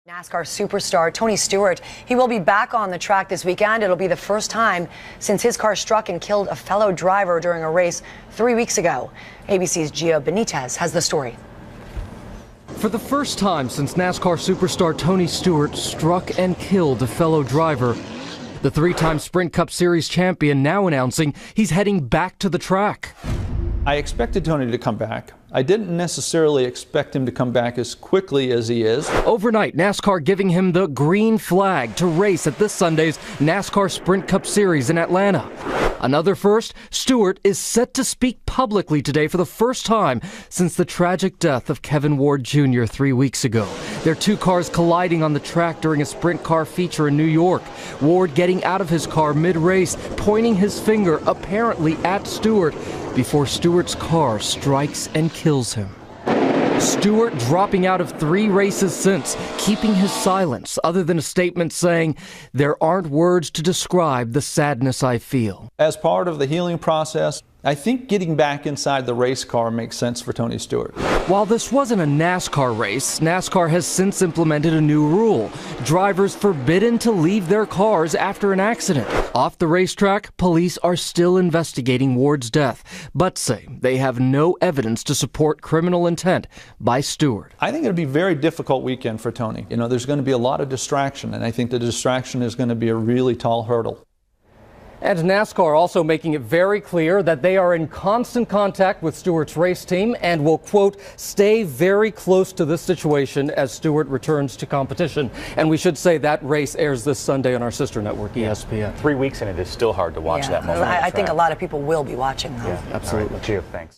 NASCAR superstar Tony Stewart, he will be back on the track this weekend. It'll be the first time since his car struck and killed a fellow driver during a race 3 weeks ago. ABC's Gio Benitez has the story. For the first time since NASCAR superstar Tony Stewart struck and killed a fellow driver, the three-time Sprint Cup Series champion now announcing he's heading back to the track. I expected Tony to come back. I didn't necessarily expect him to come back as quickly as he is. Overnight, NASCAR giving him the green flag to race at this Sunday's NASCAR Sprint Cup Series in Atlanta. Another first, Stewart is set to speak publicly today for the first time since the tragic death of Kevin Ward Jr. 3 weeks ago. Their two cars colliding on the track during a sprint car feature in New York. Ward getting out of his car mid-race, pointing his finger apparently at Stewart before Stewart's car strikes and kills him. Stewart dropping out of 3 races since, keeping his silence, other than a statement saying, "There aren't words to describe the sadness I feel." As part of the healing process, I think getting back inside the race car makes sense for Tony Stewart. While this wasn't a NASCAR race, NASCAR has since implemented a new rule. Drivers forbidden to leave their cars after an accident. Off the racetrack, police are still investigating Ward's death, but say they have no evidence to support criminal intent by Stewart. I think it'll be a very difficult weekend for Tony. There's going to be a lot of distraction, and I think the distraction is going to be a really tall hurdle. And NASCAR also making it very clear that they are in constant contact with Stewart's race team and will, quote, stay very close to this situation as Stewart returns to competition. And we should say that race airs this Sunday on our sister network, ESPN. 3 weeks and it is still hard to watch that moment. I think a lot of people will be watching, though. Yeah, absolutely. Gio, thanks.